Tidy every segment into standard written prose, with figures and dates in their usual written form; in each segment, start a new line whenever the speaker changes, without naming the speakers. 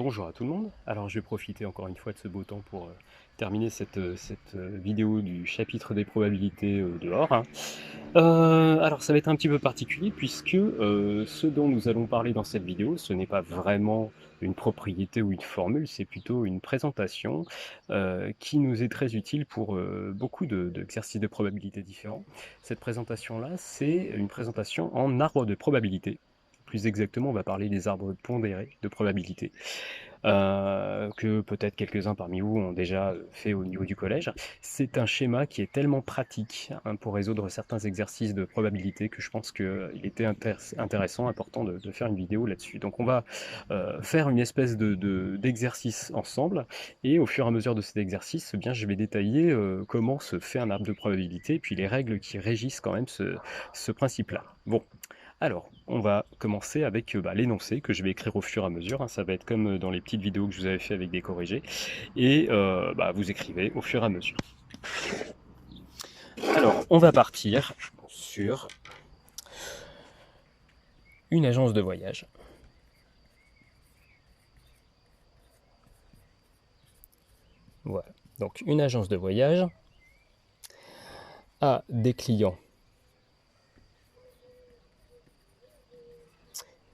Bonjour à tout le monde. Alors je vais profiter encore une fois de ce beau temps pour terminer cette vidéo du chapitre des probabilités dehors, hein. Alors ça va être un petit peu particulier puisque ce dont nous allons parler dans cette vidéo, ce n'est pas vraiment une propriété ou une formule, c'est plutôt une présentation qui nous est très utile pour beaucoup d'exercices de probabilité différents. Cette présentation-là, c'est une présentation en arbre de probabilité. Plus exactement, on va parler des arbres pondérés de probabilité, que peut-être quelques-uns parmi vous ont déjà fait au niveau du collège. C'est un schéma qui est tellement pratique, hein, pour résoudre certains exercices de probabilité que je pense qu'il était intéressant, important de faire une vidéo là-dessus. Donc on va faire une espèce d'exercice ensemble, et au fur et à mesure de cet exercice, eh bien, je vais détailler comment se fait un arbre de probabilité, et puis les règles qui régissent quand même ce principe-là. Bon, alors, on va commencer avec l'énoncé que je vais écrire au fur et à mesure, hein. Ça va être comme dans les petites vidéos que je vous avais fait avec des corrigés. Et vous écrivez au fur et à mesure. Alors, on va partir sur une agence de voyage. Voilà. Donc, une agence de voyage a des clients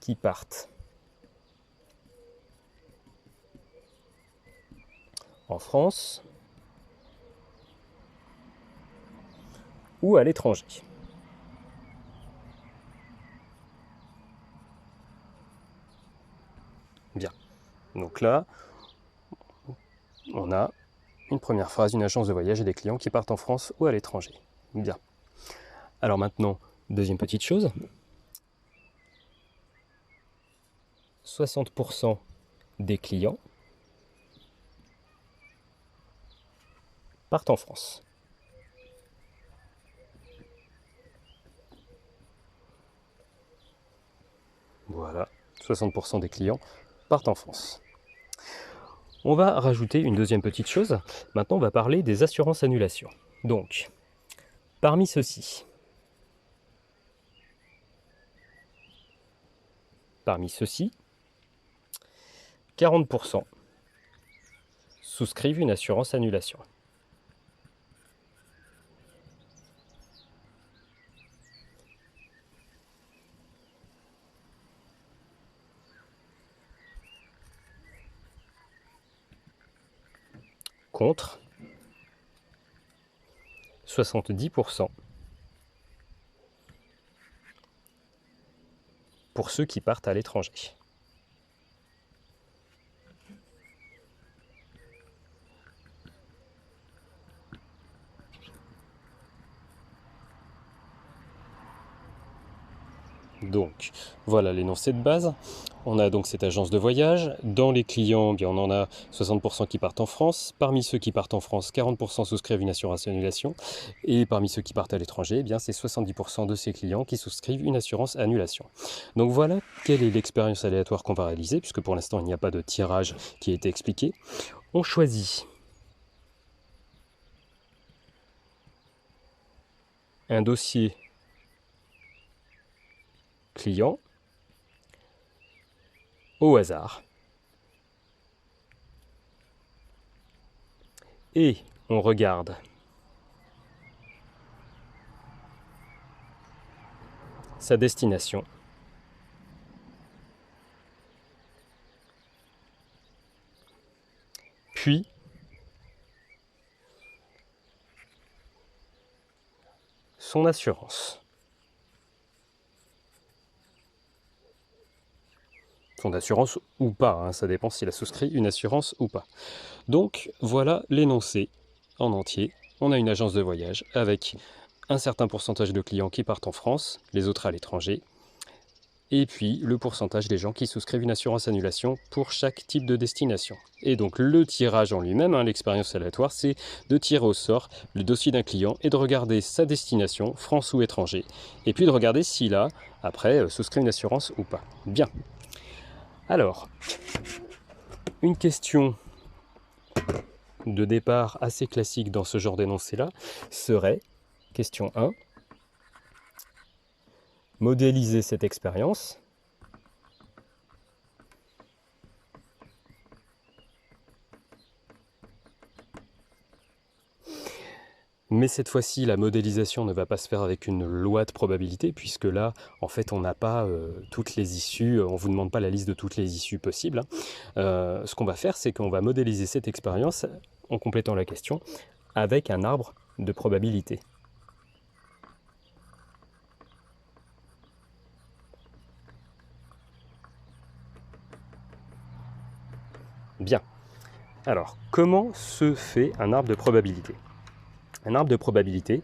qui partent en France ou à l'étranger. Bien. Donc là, on a une première phrase, une agence de voyage et des clients qui partent en France ou à l'étranger. Bien. Alors maintenant, deuxième petite chose. 60% des clients partent en France. Voilà, 60% des clients partent en France. On va rajouter une deuxième petite chose. Maintenant, on va parler des assurances annulations. Donc, parmi ceux-ci, 40% souscrivent une assurance annulation. Contre 70% pour ceux qui partent à l'étranger. Donc, voilà l'énoncé de base. On a donc cette agence de voyage. Dans les clients, bien, on en a 60% qui partent en France. Parmi ceux qui partent en France, 40% souscrivent une assurance annulation. Et parmi ceux qui partent à l'étranger, eh bien, c'est 70% de ces clients qui souscrivent une assurance annulation. Donc voilà quelle est l'expérience aléatoire qu'on va réaliser, puisque pour l'instant, il n'y a pas de tirage qui a été expliqué. On choisit un dossier client au hasard. Et on regarde sa destination. Puis, son assurance. Son assurance ou pas, hein, ça dépend s'il a souscrit une assurance ou pas. Donc voilà l'énoncé en entier. On a une agence de voyage avec un certain pourcentage de clients qui partent en France, les autres à l'étranger, et puis le pourcentage des gens qui souscrivent une assurance annulation pour chaque type de destination. Et donc le tirage en lui-même, hein, l'expérience aléatoire, c'est de tirer au sort le dossier d'un client et de regarder sa destination, France ou étranger, et puis de regarder s'il a, après, souscrit une assurance ou pas. Bien. Alors, une question de départ assez classique dans ce genre d'énoncé-là serait, question 1, modéliser cette expérience Mais cette fois-ci, la modélisation ne va pas se faire avec une loi de probabilité, puisque là, en fait, on n'a pas toutes les issues, on ne vous demande pas la liste de toutes les issues possibles, hein. Ce qu'on va faire, c'est qu'on va modéliser cette expérience, en complétant la question, avec un arbre de probabilité. Bien. Alors, comment se fait un arbre de probabilité? Un arbre de probabilité,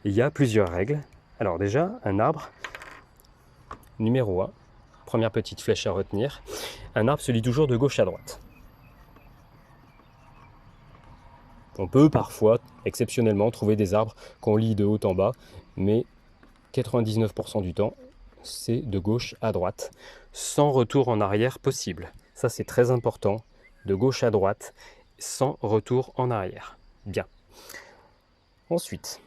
il y a plusieurs règles. Alors déjà, un arbre, numéro 1, première petite flèche à retenir, un arbre se lit toujours de gauche à droite. On peut parfois, exceptionnellement, trouver des arbres qu'on lit de haut en bas, mais 99% du temps, c'est de gauche à droite, sans retour en arrière possible. Ça, c'est très important, de gauche à droite, sans retour en arrière. Bien. Ensuite,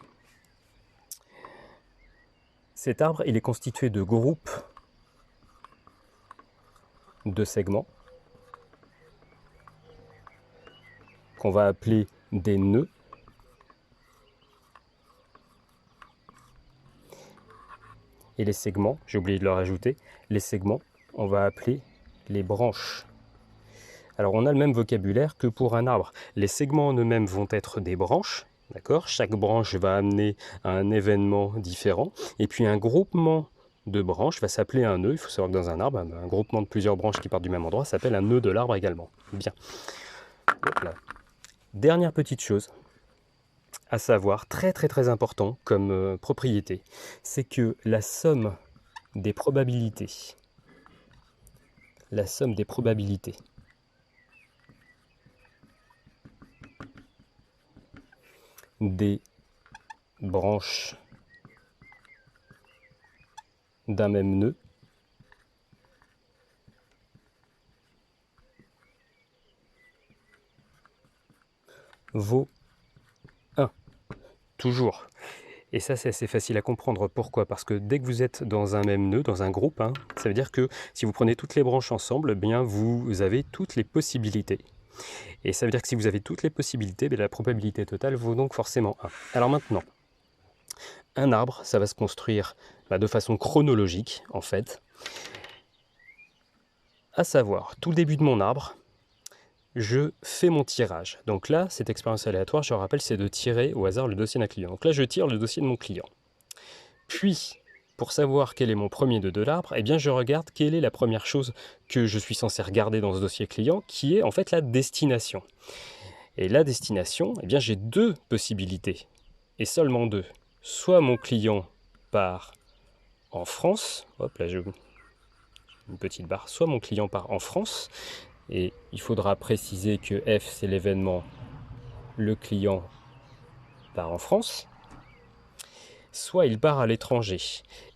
cet arbre, il est constitué de groupes de segments qu'on va appeler des nœuds. Et les segments, j'ai oublié de le rajouter, les segments, on va appeler les branches. Alors on a le même vocabulaire que pour un arbre. Les segments en eux-mêmes vont être des branches, d'accord? Chaque branche va amener à un événement différent. Et puis un groupement de branches va s'appeler un nœud. Il faut savoir que dans un arbre, un groupement de plusieurs branches qui partent du même endroit s'appelle un nœud de l'arbre également. Bien. Voilà. Dernière petite chose à savoir, très important comme propriété, c'est que la somme des probabilités, des branches d'un même nœud vaut 1. Toujours. Et ça, c'est assez facile à comprendre. Pourquoi? Parce que dès que vous êtes dans un même nœud, dans un groupe, hein, ça veut dire que si vous prenez toutes les branches ensemble, eh bien vous avez toutes les possibilités. Et ça veut dire que si vous avez toutes les possibilités, la probabilité totale vaut donc forcément 1. Alors maintenant, un arbre, ça va se construire de façon chronologique, en fait. À savoir, tout le début de mon arbre, je fais mon tirage. Donc là, cette expérience aléatoire, je rappelle, c'est de tirer au hasard le dossier d'un client. Donc là, je tire le dossier de mon client. Puis, pour savoir quel est mon premier nœud de l'arbre, eh bien, je regarde quelle est la première chose que je suis censé regarder dans ce dossier client, qui est en fait la destination. Et la destination, eh bien, j'ai deux possibilités, et seulement deux. Soit mon client part en France, hop là, j'ai une petite barre, soit mon client part en France, et il faudra préciser que F, c'est l'événement, le client part en France, soit il part à l'étranger.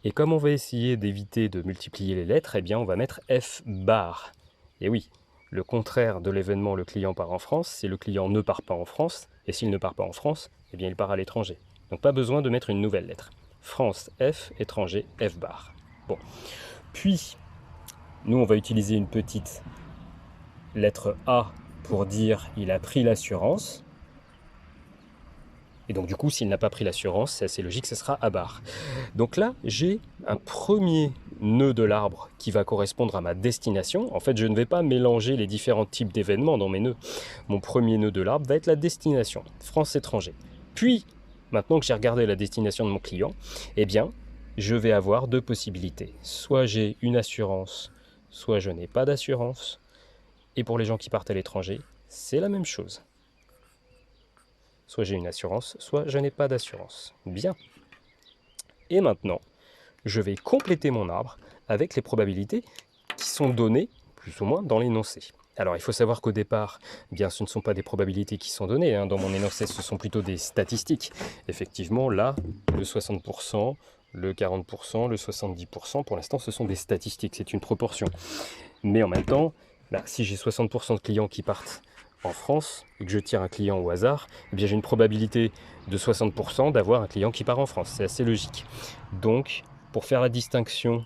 Et comme on va essayer d'éviter de multiplier les lettres, eh bien on va mettre F bar. Et oui, le contraire de l'événement le client part en France, c'est le client ne part pas en France, et s'il ne part pas en France, eh bien il part à l'étranger. Donc pas besoin de mettre une nouvelle lettre. France, F, étranger, F bar. Bon. Puis, nous on va utiliser une petite lettre A pour dire il a pris l'assurance. Et donc du coup, s'il n'a pas pris l'assurance, c'est assez logique, ce sera A bar. Donc là, j'ai un premier nœud de l'arbre qui va correspondre à ma destination. En fait, je ne vais pas mélanger les différents types d'événements dans mes nœuds. Mon premier nœud de l'arbre va être la destination, France-étranger. Puis, maintenant que j'ai regardé la destination de mon client, eh bien, je vais avoir deux possibilités. Soit j'ai une assurance, soit je n'ai pas d'assurance. Et pour les gens qui partent à l'étranger, c'est la même chose. Soit j'ai une assurance, soit je n'ai pas d'assurance. Bien. Et maintenant, je vais compléter mon arbre avec les probabilités qui sont données, plus ou moins, dans l'énoncé. Alors, il faut savoir qu'au départ, eh bien, ce ne sont pas des probabilités qui sont données. Dans mon énoncé, ce sont plutôt des statistiques. Effectivement, là, le 60%, le 40%, le 70%, pour l'instant, ce sont des statistiques. C'est une proportion. Mais en même temps, si j'ai 60% de clients qui partent en France et que je tire un client au hasard, eh bien j'ai une probabilité de 60% d'avoir un client qui part en France. C'est assez logique. Donc, pour faire la distinction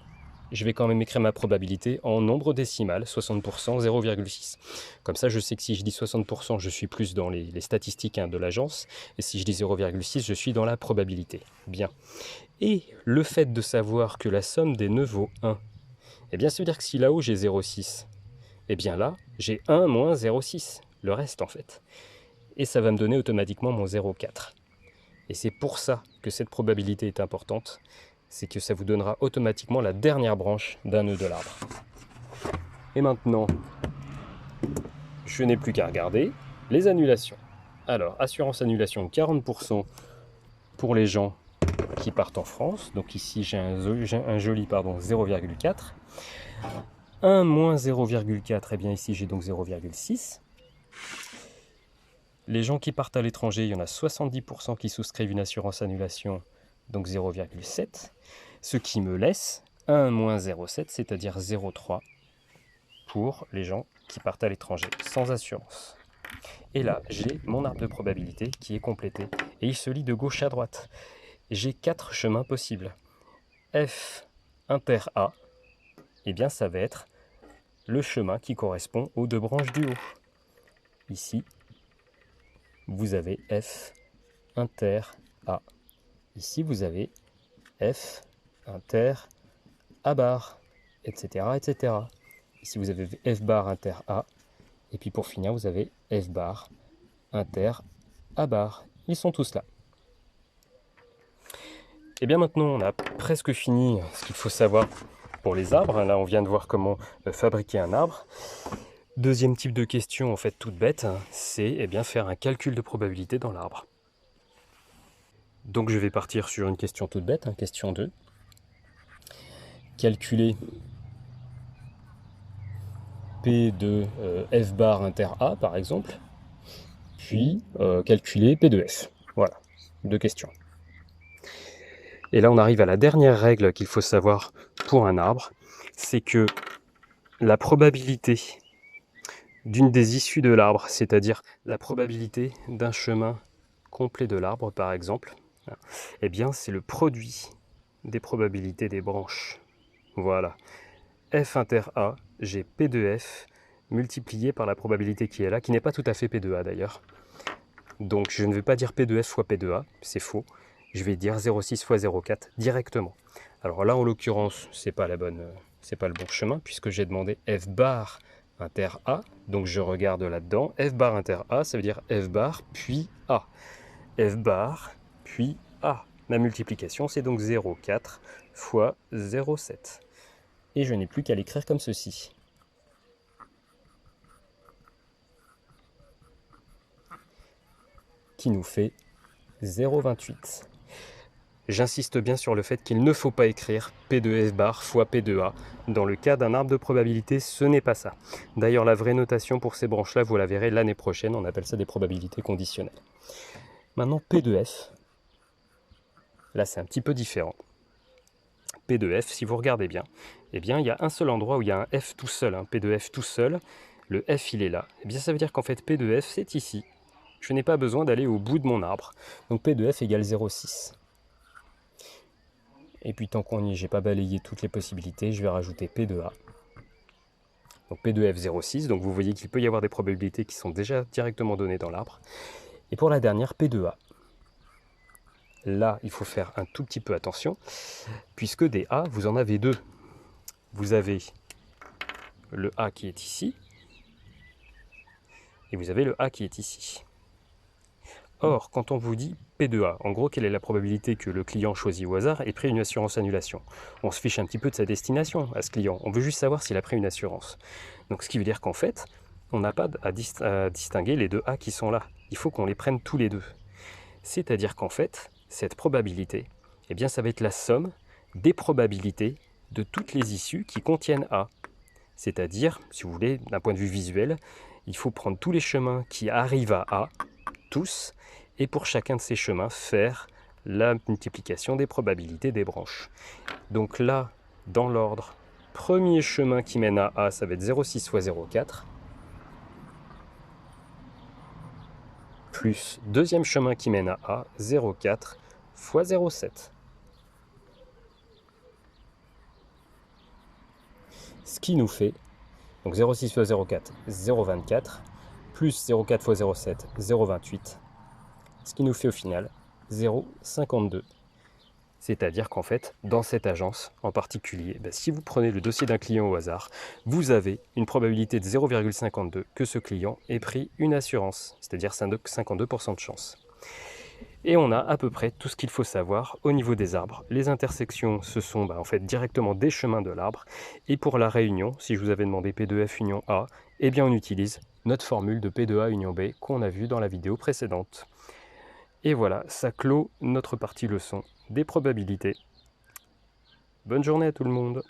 je vais quand même écrire ma probabilité en nombre décimal, 60%, 0,6. Comme ça, je sais que si je dis 60%, je suis plus dans les statistiques de l'agence, et si je dis 0,6, je suis dans la probabilité. Bien. Et le fait de savoir que la somme des nœuds vaut 1, eh bien, ça veut dire que si là-haut j'ai 0,6, eh bien là, j'ai 1 moins 0,6, le reste en fait. Et ça va me donner automatiquement mon 0,4. Et c'est pour ça que cette probabilité est importante, c'est que ça vous donnera automatiquement la dernière branche d'un nœud de l'arbre. Et maintenant, je n'ai plus qu'à regarder les annulations. Alors, assurance annulation 40% pour les gens qui partent en France. Donc ici, j'ai un joli 0,4. 1 moins 0,4, et bien ici, j'ai donc 0,6. Les gens qui partent à l'étranger, il y en a 70% qui souscrivent une assurance annulation, donc 0,7. Ce qui me laisse 1 moins 0,7, c'est-à-dire 0,3 pour les gens qui partent à l'étranger sans assurance. Et là, j'ai mon arbre de probabilité qui est complété et il se lit de gauche à droite. J'ai 4 chemins possibles. F inter A, eh bien ça va être le chemin qui correspond aux 2 branches du haut. Ici, vous avez F inter A. Ici, vous avez F inter A bar, etc., etc. Ici, vous avez F bar inter A. Et puis pour finir, vous avez F bar inter A bar. Ils sont tous là. Et bien maintenant, on a presque fini ce qu'il faut savoir pour les arbres. Là, on vient de voir comment fabriquer un arbre. Deuxième type de question, en fait, toute bête, c'est faire un calcul de probabilité dans l'arbre. Donc je vais partir sur une question toute bête, question 2. Calculer P de F bar inter A, par exemple, puis calculer P de F. Voilà, 2 questions. Et là, on arrive à la dernière règle qu'il faut savoir pour un arbre, c'est que la probabilité d'une des issues de l'arbre, c'est-à-dire la probabilité d'un chemin complet de l'arbre, par exemple, eh bien, c'est le produit des probabilités des branches. Voilà. F inter A, j'ai P de F multiplié par la probabilité qui est là, qui n'est pas tout à fait P de A d'ailleurs. Donc je ne vais pas dire P de F fois P de A, c'est faux. Je vais dire 0,6 fois 0,4 directement. Alors là, en l'occurrence, c'est pas le bon chemin, puisque j'ai demandé F bar inter A, donc je regarde là-dedans. F bar inter A, ça veut dire F bar puis A. F bar puis A. Ma multiplication, c'est donc 0,4 fois 0,7. Et je n'ai plus qu'à l'écrire comme ceci. Qui nous fait 0,28. J'insiste bien sur le fait qu'il ne faut pas écrire P de F bar fois P de A. Dans le cas d'un arbre de probabilité, ce n'est pas ça. D'ailleurs, la vraie notation pour ces branches-là, vous la verrez l'année prochaine, on appelle ça des probabilités conditionnelles. Maintenant, P de F, là c'est un petit peu différent. P de F, si vous regardez bien, eh bien il y a un seul endroit où il y a un F tout seul, P de F tout seul, le F il est là. Eh bien ça veut dire qu'en fait P de F c'est ici. Je n'ai pas besoin d'aller au bout de mon arbre. Donc P de F égale 0,6. Et puis tant qu'on y est, j'ai pas balayé toutes les possibilités, je vais rajouter P de A. Donc P de F 0,6, donc vous voyez qu'il peut y avoir des probabilités qui sont déjà directement données dans l'arbre. Et pour la dernière, P de A. Là, il faut faire un tout petit peu attention, puisque des A, vous en avez 2. Vous avez le A qui est ici, et vous avez le A qui est ici. Or, quand on vous dit P de A, en gros, quelle est la probabilité que le client choisi au hasard ait pris une assurance annulation? On se fiche un petit peu de sa destination à ce client. On veut juste savoir s'il a pris une assurance. Donc, ce qui veut dire qu'en fait, on n'a pas à distinguer les 2 A qui sont là. Il faut qu'on les prenne tous les 2. C'est-à-dire qu'en fait, cette probabilité, eh bien, ça va être la somme des probabilités de toutes les issues qui contiennent A. C'est-à-dire, si vous voulez, d'un point de vue visuel, il faut prendre tous les chemins qui arrivent à A, tous, et pour chacun de ces chemins, faire la multiplication des probabilités des branches. Donc là, dans l'ordre, premier chemin qui mène à A, ça va être 0,6 fois 0,4, plus deuxième chemin qui mène à A, 0,4 fois 0,7. Ce qui nous fait, donc 0,6 fois 0,4, 0,24, plus 0,4 fois 0,7, 0,28, ce qui nous fait au final 0,52. C'est-à-dire qu'en fait, dans cette agence en particulier, si vous prenez le dossier d'un client au hasard, vous avez une probabilité de 0,52 que ce client ait pris une assurance, c'est-à-dire 52% de chance. Et on a à peu près tout ce qu'il faut savoir au niveau des arbres. Les intersections, ce sont en fait directement des chemins de l'arbre. Et pour la réunion, si je vous avais demandé P2F union A, eh bien on utilise notre formule de P2A union B qu'on a vue dans la vidéo précédente. Et voilà, ça clôt notre partie leçon des probabilités. Bonne journée à tout le monde!